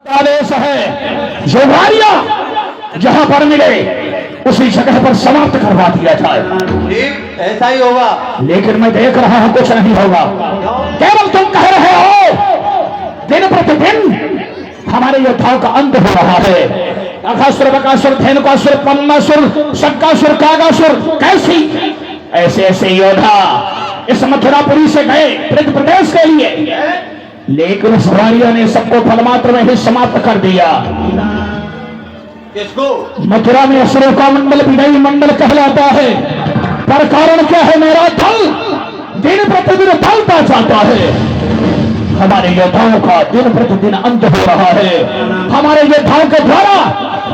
आदेश है जो वारिया जहां पर मिले उसी जगह पर समाप्त करवा दिया जाए। ठीक ऐसा ही होगा। लेकिन मैं देख रहा हूं कुछ नहीं होगा। केवल तुम कह रहे हो दिन प्रतिदिन हमारे योद्धाओं का अंत हो रहा है। अघासुर, बकासुर, धेनुकासुर, पम्मासुर, शक्कासुर, कागासुर, कैसी ऐसे ऐसे योद्धा इस मथुरापुरी से गए ब्रज प्रदेश के लिए, लेकिन उस वारिया ने सबको फलमात्र में ही समाप्त कर दिया। किसको? मथुरा में असुरों का मंडल विदाई मंडल कहलाता है, पर कारण क्या है? मेरा दल दिन प्रतिदिन ढलता जाता है। हमारे योद्धाओं का दिन प्रतिदिन अंत हो रहा है। हमारे योद्धाओं के द्वारा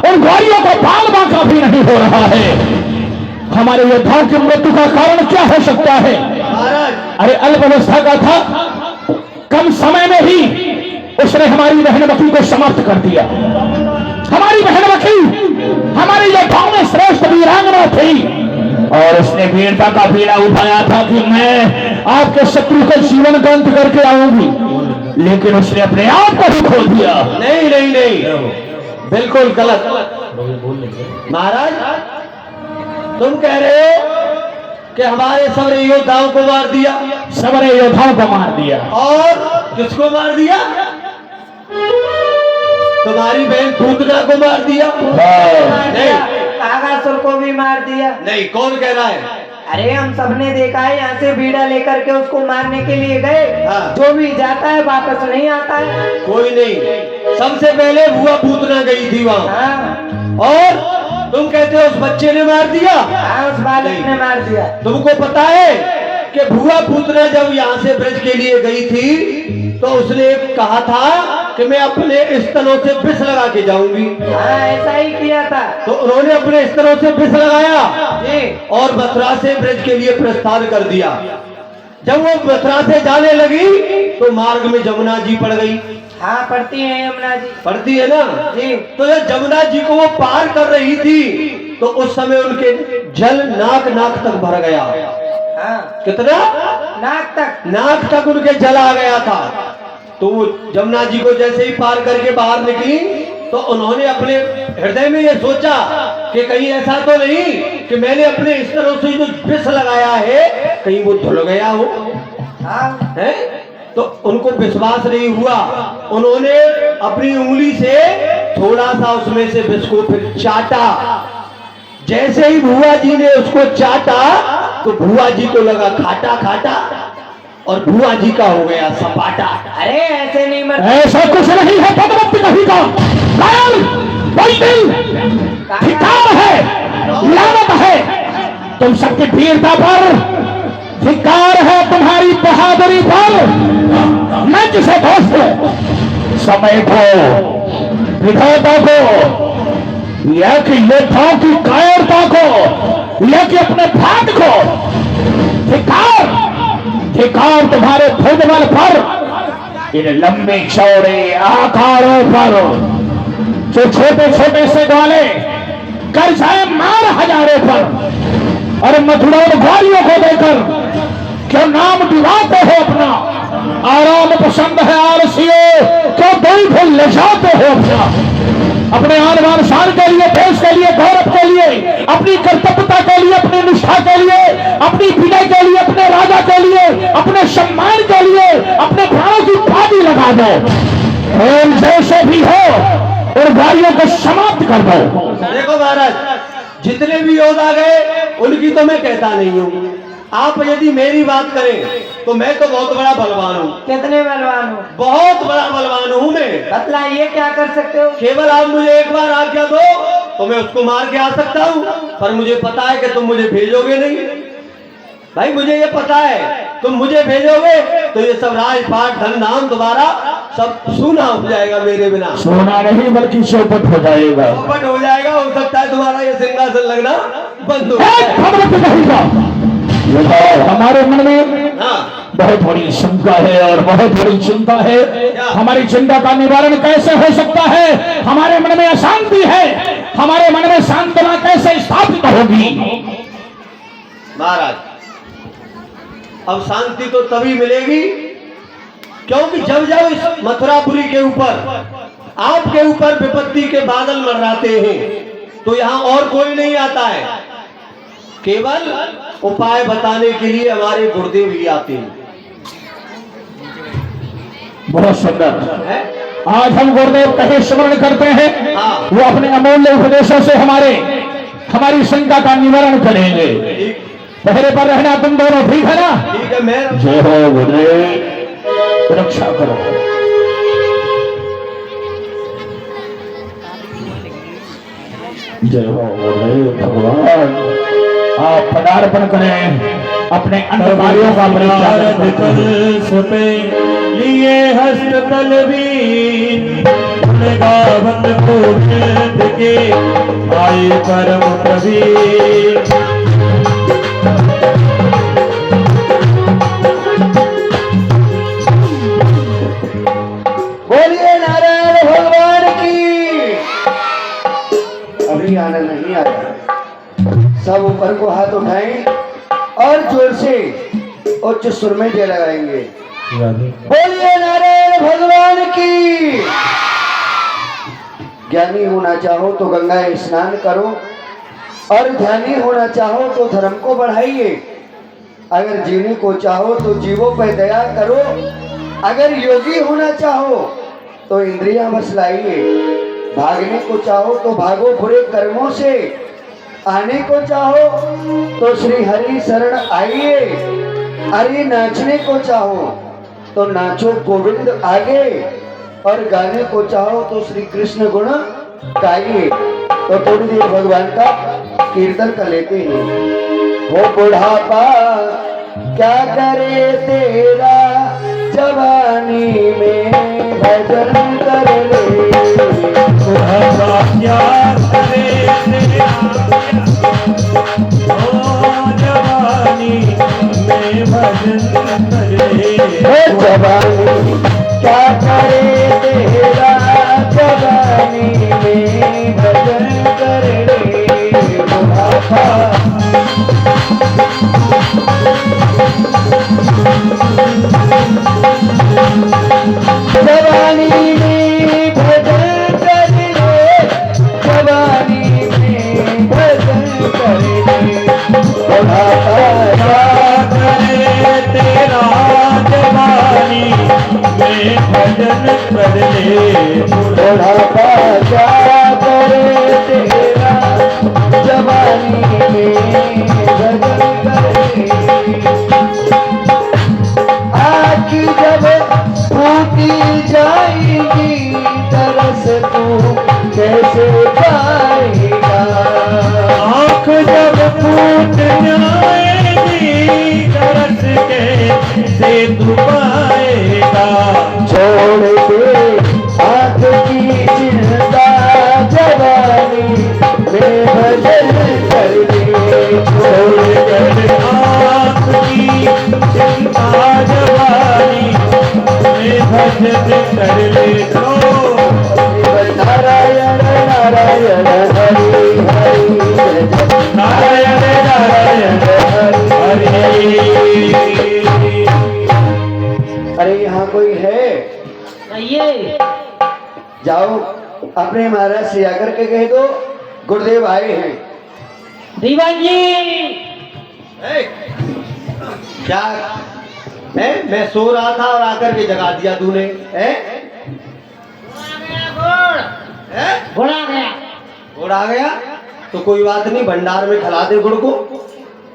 उन वारियों को बाल बांका भी नहीं हो रहा है। हमारे योद्धाओं की मृत्यु का कारण क्या हो सकता है? अरे अल्पावस्था का था, कम समय में ही उसने हमारी बहन बकी को समाप्त कर दिया। हमारी बहन बकी हमारे योद्धाओं में श्रेष्ठ वीरांगना थी और उसने वीरता का बीड़ा उठाया था कि मैं आपके शत्रु को जीवन का अंत करके आऊंगी, लेकिन उसने अपने आप को ही खो दिया। नहीं नहीं नहीं, बिल्कुल गलत। महाराज तुम कह रहे हो कि हमारे सबरे योद्धाओं को मार दिया। सबरे योद्धाओं को मार दिया। और किसको मार दिया? तुम्हारी बहन पूतना को मार दिया। नहीं, कागासुर को भी मार दिया। नहीं, कौन कह रहा है? अरे हम सबने देखा है, यहाँ से बीड़ा लेकर के उसको मारने के लिए गए। हाँ। जो भी जाता है वापस नहीं आता है। कोई नहीं, सबसे पहले बुआ पूतना गई थी वहाँ। हाँ। और तुम कहते हो उस बच्चे ने मार दिया? हाँ, उस बालक ने मार दिया। तुमको पता है कि बुआ पूतना जब यहाँ से ब्रज के लिए गई थी तो उसने कहा था कि मैं अपने स्तनों से विष लगा के जाऊंगी। हाँ, ऐसा ही किया था। तो उन्होंने अपने स्तनों से विष लगाया जी। और मथुरा से ब्रज के लिए प्रस्थान कर दिया। जब वो मथुरा से जाने लगी तो मार्ग में जमुना जी पड़ गई। हाँ, पढ़ती है यमुना जी। पड़ती है ना जी। तो जब जमुना जी को वो पार कर रही थी तो उस समय उनके जल नाक नाक तक भर गया। हाँ। कितना? नाक तक उनके जल आ गया था। तो वो जमुना जी को जैसे ही पार करके बाहर निकली तो उन्होंने अपने हृदय में ये सोचा कि कहीं ऐसा तो नहीं कि मैंने अपने इस तरह से जो विष लगाया है कहीं वो धुल गया हो। हाँ। है? तो उनको विश्वास नहीं हुआ। उन्होंने अपनी उंगली से थोड़ा सा उसमें से विष को फिर चाटा। जैसे ही भुआ जी ने उसको चाटा तो भुआ जी को लगा खाटा खाटा और भुआ जी का हो गया सपाटा। अरे ऐसे नहीं मर। ऐसा कुछ नहीं है। भगवती कहीं का कायल, बुज़दिल, धिक्कार है, लानत है तुम सबकी वीरता पर, धिक्कार है तुम्हारी बहादुरी पर। मैं जिसे दोस्त हूं समय को, विधाता को, या कि योद्धाओं की कायरता को, या कि अपने भाग को, धिक्कार धिक्कार तुम्हारे भुजबल पर, इन लंबे चौड़े आकारों पर जो छोटे छोटे से ग्वाले कर जाए मार हजारों पर। और मथुरा वारियों को देकर क्यों नाम दिलाते हो अपना? आराम पसंद है आलसियों, क्यों दिल को ले जाते हो अपना? अपने आन बान शान के लिए, देश के लिए, गौरव के लिए, अपनी कर्तव्यता के लिए, अपनी निष्ठा के लिए, अपनी विनय के लिए, अपने राजा के लिए, अपने सम्मान के लिए अपने प्राणों की बाजी लगा दो और जैसे भी हो और वारियों को समाप्त कर दो। देखो महाराज, जितने भी योद्धा गए उनकी तो मैं कहता नहीं हूँ। आप यदि मेरी बात करें तो मैं तो बहुत बड़ा बलवान हूँ। कितने बलवान हो? बहुत बड़ा बलवान हूँ मैं। बतलाइए क्या कर सकते हो? केवल आप मुझे एक बार आज्ञा दो तो मैं उसको मार के आ सकता हूँ, पर मुझे पता है कि तुम मुझे भेजोगे नहीं। भाई मुझे ये पता है तुम मुझे भेजोगे तो ये सब राजपाट धन धाम दोबारा सब सूना हो जाएगा मेरे बिना। सोना नहीं बल्कि चौपट हो जाएगा। चौपट हो जाएगा। हो सकता है तुम्हारा ये सिंहासन लगना बंद हो जाए। हमारे मन में हाँ। बहुत बड़ी शंका है और बहुत बड़ी चिंता है। हमारी चिंता का निवारण कैसे हो सकता है? हमारे मन में अशांति है, हमारे मन में शांतना कैसे स्थापित होगी? महाराज अब शांति तो तभी मिलेगी क्योंकि जब जब इस मथुरापुरी के ऊपर आपके ऊपर विपत्ति के बादल मंडराते हैं तो यहाँ और कोई नहीं आता है, केवल उपाय बताने के लिए हमारे गुरुदेव ही आते हैं। बहुत सुंदर। है? आज हम गुरुदेव कहे स्मरण करते हैं, हाँ। वो अपने अमूल्य उपदेशों से हमारी शंका का निवारण करेंगे। ठीक, पहरे पर रहना तुम दोनों, ठीक है ना? ठीक है। मैं जय हो गुरुदेव, रक्षा करो। जय हो गुरुदेव भगवान। आप पदार्पण करें, अपने अंतकारियों का परिचालन करें। पे लिए हस्त तलवीन गावत को भेद के आए परम प्रवीण। बोलिए नारायण भगवान की। अभी आना नहीं आया, सब ऊपर को हाथ उठाएं और जोर से उच्च सुर में जय लगाएंगे। बोलिए नारायण भगवान की। ज्ञानी होना चाहो तो गंगा स्नान करो और ध्यानी होना चाहो तो धर्म को बढ़ाइए। अगर जीने को चाहो तो जीवों पर दया करो। अगर योगी होना चाहो तो इंद्रियां बस लाइए। भागने को चाहो तो भागो बुरे कर्मों से। आने को चाहो तो श्री हरि शरण आइए। अरे नाचने को चाहो तो नाचो गोविंद आगे। और गाने को चाहो तो श्री कृष्ण गुण गाइए। तो थोड़ी देर भगवान का कीर्तन कर लेते हैं। हो बुढ़ापा क्या करे तेरा, जवानी में भजन कर ले। बुढ़ापा क्या करे तेरा, ओ जवानी में भजन करे। हो जवानी क्या करे तेरा, जवानी में भजन कर ले। बुढ़ापा जवानी में भजन कर ले। जवानी में भजन कर ले। बुढ़ापा क्या करे तेरा, जवानी में भजन कर ले। बुढ़ापा क्या करे तेरा, जवानी में भजन कर ले। आँखी जब फूटी जाएगी तरस तू कैसे पाएगा। आँख जब फूट जाएगी तरस के से तू पाएगा। छोड़ दे आँख की चिंता, जवानी में भजन कर ले। छोड़ कर आँख की चिंता, जवानी में भजन कर ले। तो नारायण नारायण हरि हरि जय जय। नारायण नारायण हरि। अरे यहाँ कोई है? ये जाओ अपने महाराज से आकर के कह दो गुरुदेव आए हैं। दीवान जी, क्या है? मैं सो रहा था और आकर के जगा दिया तूने। गुड़ आ गया। गुड़ आ गया तो कोई बात नहीं, भंडार में खिला दे गुड़ को।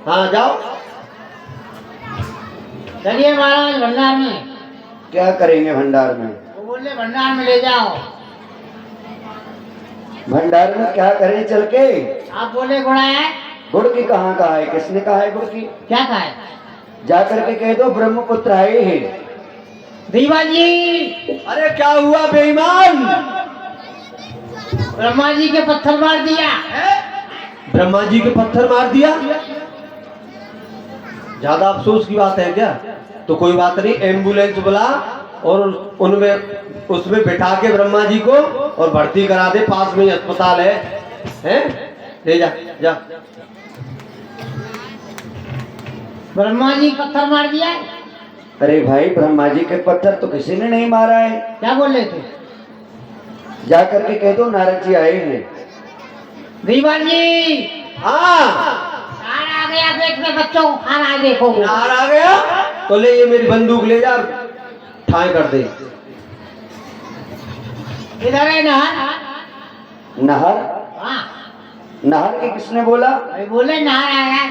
हाँ जाओ। चलिए महाराज भंडार में। क्या करेंगे भंडार में? वो बोले भंडार में ले जाओ। भंडार में क्या करें चल के? आप बोले गुड़ा है। गुड़ की कहाँ कहा है? किसने कहा है गुड़ की? क्या कहा है? जाकर के कह दो ब्रह्मपुत्र आए हैं। दीवान जी, अरे क्या हुआ बेईमान? ब्रह्मा जी के पत्थर मार दिया। ब्रह्मा जी के पत्थर मार दिया? ज्यादा अफसोस की बात है क्या? तो कोई बात नहीं, एम्बुलेंस बुला और उनमें उसमें बिठा के ब्रह्मा जी को और भर्ती करा दे। पास में ही अस्पताल है, हैं? ले जा जा। ब्रह्मा जी पत्थर मार दिया। अरे भाई ब्रह्मा जी के पत्थर तो किसी ने नहीं मारा है। क्या बोल रहे थे? जा करके कह दो नारद जी आए हैं। दीवान जी हाँ खाना आ गया, पेट में बच्चों को खाना है, देखो नार आ गया तो ले ये मेरी बंदूक ले जा, ठाए कर दे। इधर है नहर। नहर? हाँ नहर के किसने बोला? भाई बोले नहर आ रहा है।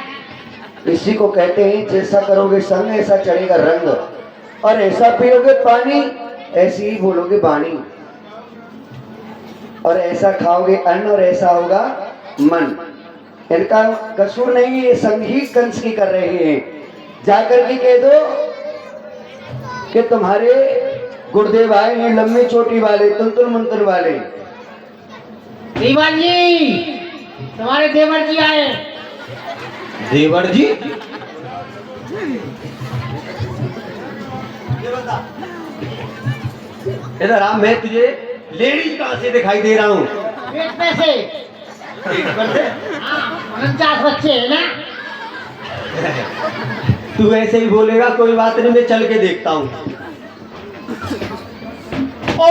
इसी को कहते हैं जैसा करोगे संग ऐसा चढ़ेगा रंग, और ऐसा पियोगे पानी ऐसी ही बोलोगे वाणी, और ऐसा खाओगे अन्न और ऐसा होगा मन। इनका कसूर नहीं, ये संगीत कंस की कर रहे हैं। जाकर के कह दो कि तुम्हारे गुरुदेव आए हैं, लंबी चोटी वाले, तुंतुर मुंतुर वाले। दीवान जी तुम्हारे देवर जी आए। देवर जी? इधर आ, मैं तुझे लेडीज कहां से दिखाई दे रहा हूँ? पेट में से। हाँ 49 बच्चे है ना। तू ऐसे ही बोलेगा, कोई बात नहीं, मैं चल के देखता हूँ। ओ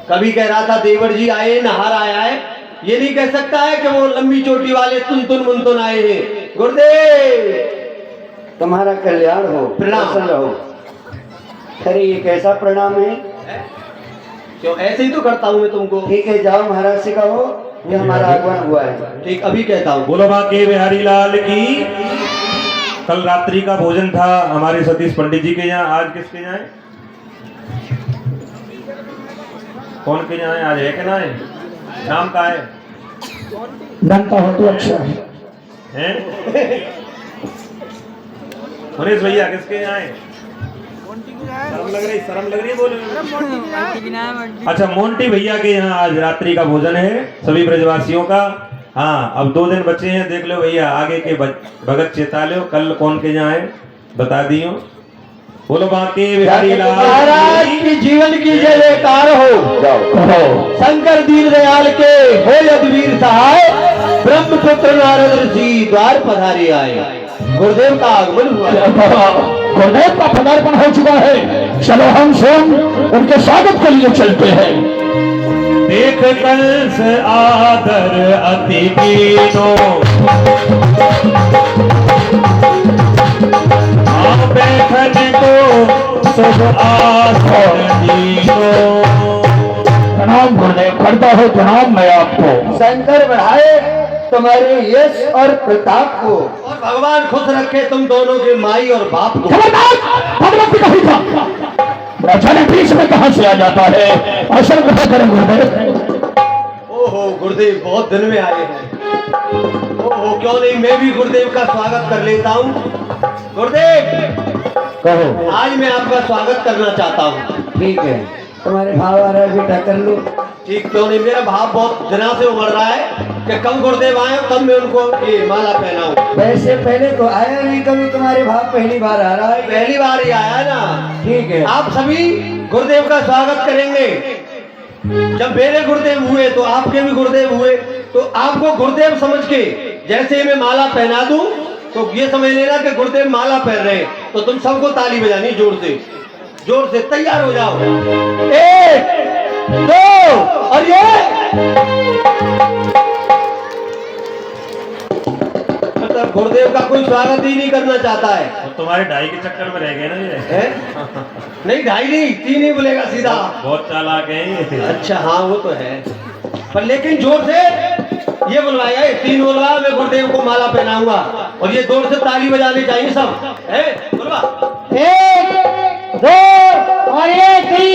कभी कह रहा था देवर जी आए, नहार आया है, ये नहीं कह सकता है कि वो लंबी चोटी वाले तुन मुंतुन आए हैं। गुरुदेव तुम्हारा कल्याण हो, प्रणाम। प्रसन्न रहो। अरे ये कैसा प्रणाम है? क्यों ऐसे ही तो करता हूँ मैं तुमको। ठीक है, जाओ महाराज से कहो ये हमारा आगमन हुआ है। ठीक, अभी कहता हूँ। बोलो बांके बिहारी लाल की। कल रात्रि का भोजन था हमारे सतीश पंडित जी के यहाँ, आज किसके यहाँ है? कौन के यहाँ है आज? है कि ना है? नाम का है? नाम का हो तो अच्छा है। हैं? सुरेश भैया किसके यहाँ है? शर्म लग रही है बोले। अच्छा मोंटी भैया के यहाँ आज रात्रि का भोजन है सभी ब्रजवासियों का। हाँ अब 2 दिन बचे हैं, देख लो भैया आगे के भगत चेता लो, कल कौन के यहाँ है बता दियो। बोलो बांके बिहारी लाल महाराज की जीवन की जय जयकार हो। जाओ। शंकर दीन दयाल के हो यदवीर सहाय, ब्रह्मपुत्र नारद ऋषि द्वार पधारे आए। गुरुदेव का आगमन हुआ है। गुरुदेव का पदार्पण हो चुका है, चलो हम स्वयं उनके स्वागत के लिए चलते हैं। देख कंस आदर अति कीनो, बैठन को शुभ आसन दीनो। प्रणाम गुरुदेव, करता हो प्रणाम मैं आपको। शंकर बढ़ाए तुम्हारे यश और प्रताप को, और भगवान खुश रखे तुम दोनों के माई और बाप को। खबरदार, भगवती कही था राजा बीच में कहां से आ जाता है, असल कहा करें गुरुदेव। ओहो गुरुदेव बहुत दिन में आए हैं। ओहो क्यों नहीं, मैं भी गुरुदेव का स्वागत कर लेता हूँ। गुरुदेव कहो। आज मैं आपका स्वागत करना चाहता हूँ। ठीक है, तुम्हारे भाव आ रहा है बेटा, कर लो। ठीक, क्यों नहीं, मेरा भाव बहुत दिनों से उमड़ रहा है कि कब गुरुदेव आए तब मैं उनको ये माला पहनाऊं। वैसे पहले तो आया नहीं कभी, तुम्हारे भाव पहली बार आ रहा है। पहली बार ही आया ना। ठीक है, आप सभी गुरुदेव का स्वागत करेंगे। जब मेरे गुरुदेव हुए तो आपके भी गुरुदेव हुए, तो आपको गुरुदेव समझ के जैसे ही मैं माला पहना दूं तो ये समझ लेना कि गुरुदेव माला पहन रहे हैं। तो तुम सबको ताली बजानी जोर से, तैयार हो जाओ। 1 2 और ये मतलब गुरुदेव का कोई स्वागत ही नहीं करना चाहता है। तो तुम्हारे ढाई के चक्कर में रह गए ना ये। है? नहीं 2.5 नहीं 3 ही बोलेगा सीधा। बहुत चालाक है ये। अच्छा हाँ वो तो है, पर लेकिन जोर से ये बुलवाया, 3 बुलवा, मैं गुरुदेव को माला पहनाऊंगा और ये जोर से ताली बजानी चाहिए सब। है बुलवा 1 2 और 3।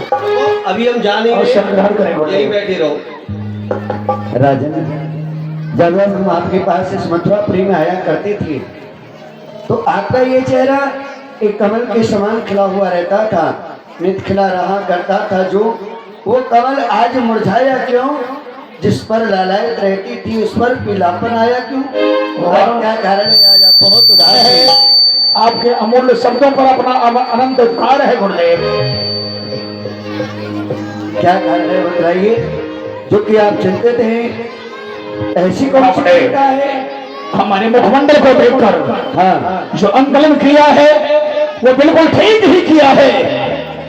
तो अभी हम जाने अवसर ग्रहण करें गुरुदेव। यही बैठे रहो। राजन जब हम आपके पास इस मथुरापुरी में आया करते थे तो आपका ये चेहरा एक कमल के समान खिला हुआ रहता था, नित खिला रहा करता था। जो वो कमल आज मुरझाया क्यों? जिस पर लालायत रहती थी उस पर पीलापन आया क्यों? आज क्या कारण है? आज आप बहुत उदास हैं। आपके अमूल्य शब्दों पर अपना अनंत उपकार है गुरुदेव। क्या कारण है बताइए, जो कि आप चिंतित हैं? ऐसी कौन सी चिंता है? हमारे मुखमंडल को देखकर हाँ, जो अंकलन किया है वो बिल्कुल ठीक ही किया है।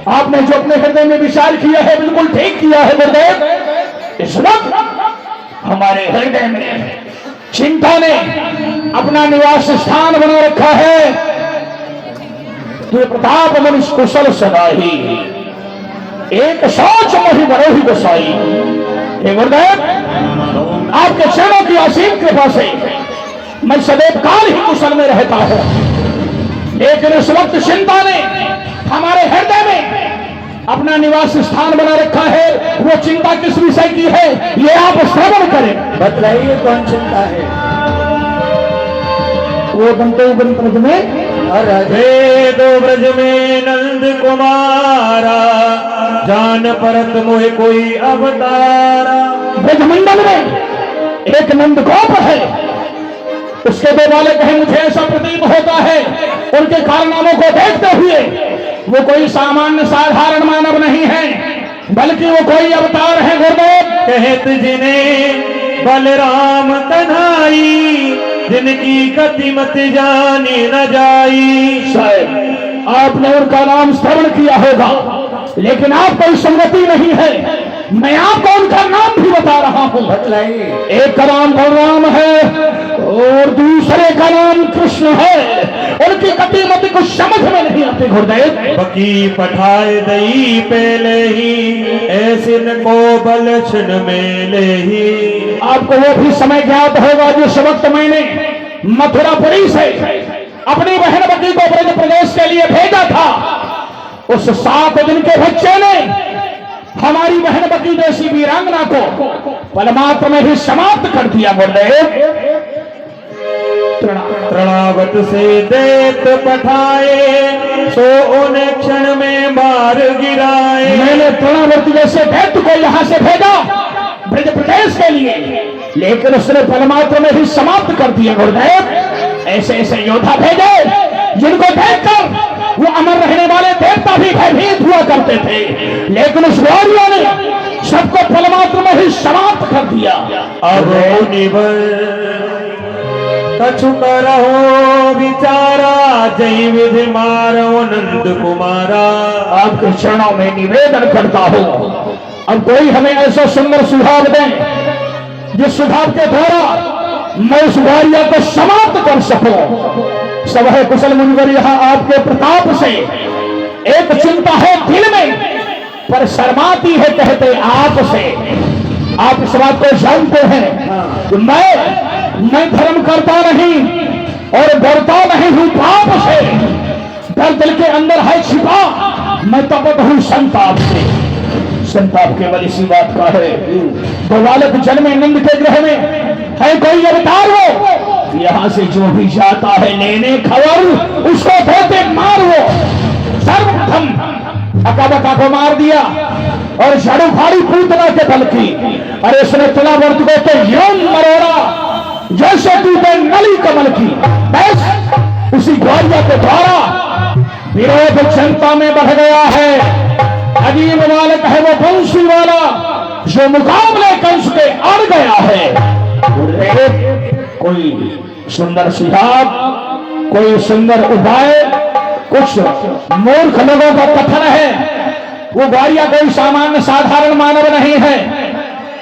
आपने जो अपने हृदय में विचार किया है बिल्कुल ठीक किया है गुरुदेव। इस वक्त हमारे हृदय में चिंता ने अपना निवास स्थान बना रखा है। तो प्रताप मनुष्य कुशल सदाही, एक सोच मोहि बड़ो ही गोसाई। हे गुरुदेव, आपके चरणों की असीम कृपा से मैं सदैव काल ही कुशल में रहता हूं, लेकिन इस वक्त चिंता ने हमारे हृदय में अपना निवास स्थान बना रखा है। वो चिंता किस विषय की है ये आप श्रवण करें। बतलाइए कौन चिंता है? वो बनते ब्रज में और राजा वेदो ब्रज में नंद कुमारा, जान परत मोहे कोई अवतारा। ब्रजमंडल में एक नंद गोप है, उसके दो बालक हैं। मुझे ऐसा प्रतीत होता है उनके कारनामों को देखते हुए वो कोई सामान्य साधारण मानव नहीं है, बल्कि वो कोई अवतार है गुरुदेव। कहत जिन्हें बलराम कन्हाई, जिनकी गति मत जानी न जाई। शायद आपने उनका नाम श्रवण किया होगा, लेकिन आपको संगति नहीं है। मैं आपको उनका नाम भी बता रहा हूं। बतलाइए। एक का नाम बलराम है और दूसरे का नाम कृष्ण है। उनकी गति मत कुछ समझ में नहीं आती गुरुदेव। बकी पठाए दई पहले ही, ऐसे न को बल छिन मेले ही। आपको वो भी समय ज्ञात होगा जिस वक्त मैंने मथुरापुरी से अपनी बहन बकी को ब्रज प्रदेश के लिए भेजा था। उस 7 दिन के बच्चे ने हमारी बहन बकी जैसी वीरांगना को पलमात्र में ही समाप्त कर दिया गुरुदेव। तृणावत से देत पठाए, सो उन्हें क्षण में मार गिराए। मैंने तृणावर्ती जैसे दैत्य को यहाँ से भेजा ब्रज प्रदेश के लिए, लेकिन उसने पलमात्र में ही समाप्त कर दिया गुरुदेव। ऐसे ऐसे योद्धा भेजे जिनको देखकर वो अमर रहने वाले देवता भी भयभीत हुआ करते थे, लेकिन उस गौरियों ने सबको पलमात्र में ही समाप्त कर दिया। अब मुनिवर कछु करहो विचारा, जय विधि मारो नंद कुमारा। आपके चरणों में निवेदन करता हूं, अब कोई हमें ऐसा सुंदर सुझाव दें जिस सुझाव के द्वारा मैं उस गौरिया को समाप्त कर सकूं। सब है कुशल मुनिवर यहाँ आपके प्रताप से। एक चिंता है दिल में, पर शर्माती है कहते आपसे। आप इस बात को जानते हैं कि मैं धर्म करता नहीं और डरता नहीं हूं पाप से। डर दिल के अंदर है छिपा, मैं तपत हूं संताप से। संताप केवल इसी बात का है। दो बालक जन्मे नंद के गृह में, है कोई अवतार हो, यहाँ से जो भी जाता है लेने खबर उसको देते मार। वो सर्वप्रथम अकाबका को मार दिया और झाड़ू फाड़ी पूतना के बल की। अरे उसने तुलावर्त को तो यूं मरोड़ा जैसे टूटे नली कमल की। बस उसी गौरिया के द्वारा विरोध जनता में बढ़ गया है। अजीब बालक है वो बंशी वाला जो मुकाबले कंस के अड़ गया है। कोई सुंदर सुझाव, कोई सुंदर उपाय। कुछ मूर्ख लोगों का कथन है वो गौरिया कोई सामान्य साधारण मानव नहीं है,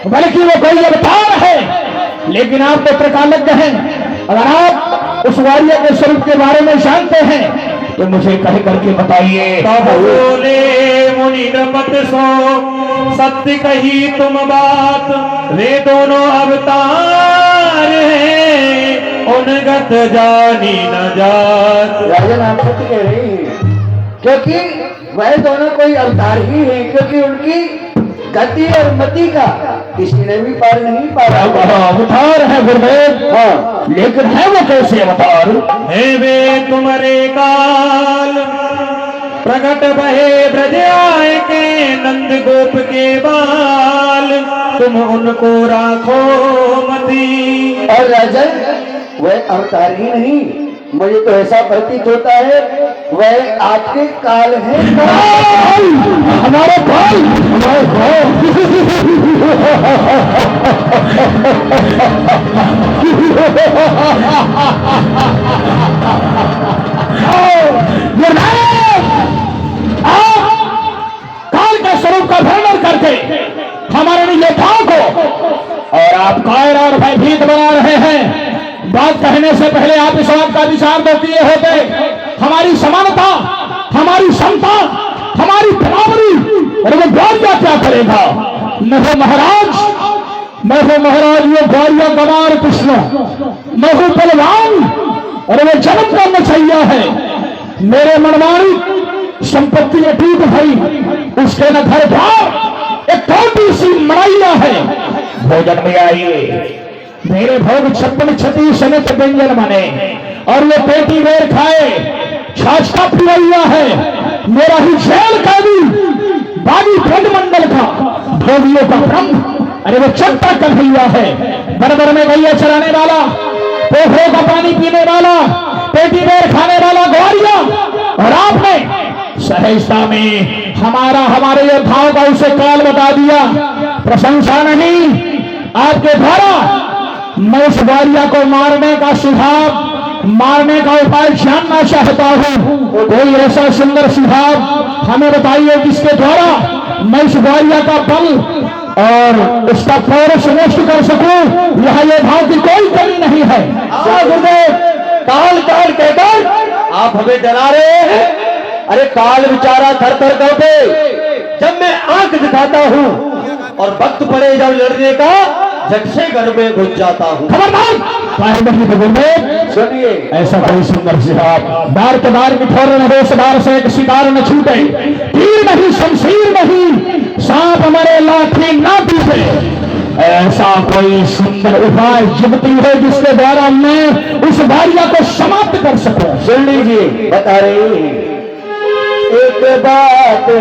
बल्कि वो कोई अवतार है। लेकिन आप तो त्रिकालज्ञ हैं, अगर आप उस गौरिया के स्वरूप के बारे में जानते हैं तो मुझे कह करके बताइए। बोले मुनि नृपत सो, सत्य कही तुम बात, वे दोनों अवतार हैं, उनगत जानी न जात। राजन आप सत्य कह रही हैं, क्योंकि वह दोनों कोई अवतार ही हैं, क्योंकि उनकी गति और मति का किसी ने भी पार नहीं पाया। अवतार है गुरुदेव, हाँ, लेकिन है वो कैसे अवतार? है वे तुम्हारे काल, प्रगट बहे ब्रज आए के, नंद गोप के बाल, तुम उनको राखो मती। और राजन वह अवतार ही नहीं, मुझे तो ऐसा प्रतीत होता है वह आपके काल है। हमारे भाई, हमारे काल के स्वरूप का वर्णन करके हमारे लिए योद्धाओं को और आप कायर और भयभीत बना रहे हैं। बात कहने से पहले आप इस बात का विचार तो किए होते, हमारी समानता, हमारी क्षमता, हमारी बराबरी, और वो ग्वालिया क्या करेगा? मैं हूं महाराज, मैं हूं महाराज, ये ग्वालिया गवार कृष्ण, मैं हूं बलवान और वो जन्म का नचैया है। मेरे मनमानी संपत्ति अटूट भई, उसके न घर द्वार, एक छोटी सी मड़ैया है। भोजन में आइए, मेरे भोग 56 समेत व्यंजन बने और वो पेटी बेर खाए, छाछ का पिलैया है। मेरा ही जेल कैदी बागी ब्रज मंडल का भोगियों का ब्रह्म, अरे वो चलता कन्हैया है। बरबर में गैया चराने वाला, पोखरों का पानी पीने वाला, पेटी बेर खाने वाला ग्वालिया, और आपने सहजता में हमारे योद्धाओं का उसे काल बता दिया। प्रशंसा नहीं, आपके द्वारा मैं उस ग्वालिया को मारने का सुझाव, मारने का उपाय जानना चाहता हूं। कोई ऐसा सुंदर सुझाव हमें बताइए जिसके द्वारा मैं उस ग्वालिया का बल और उसका पौरुष नष्ट कर सकूं। यह योद्धाओं की कोई कमी नहीं है। गुरुदेव, काल काल कहकर आप हमें डरा रहे हैं। अरे काल बेचारा थर थर कांपे जब मैं आंख दिखाता हूं और वक्त पड़े जब लड़ने का, झट से घर में घुस जाता हूं। सुनिए, ऐसा कोई सुंदर सिहाब, दार के दार मिठोर न दार से एक सितार न छूटे, तीर नहीं शमशीर नहीं, सांप हमारे लाठी ना टूटे। ऐसा कोई सुंदर उपाय जुगती है जिसके द्वारा मैं उस ग्वालिया को समाप्त कर सकूं। सुन लीजिए, बता रही हूं एक बात।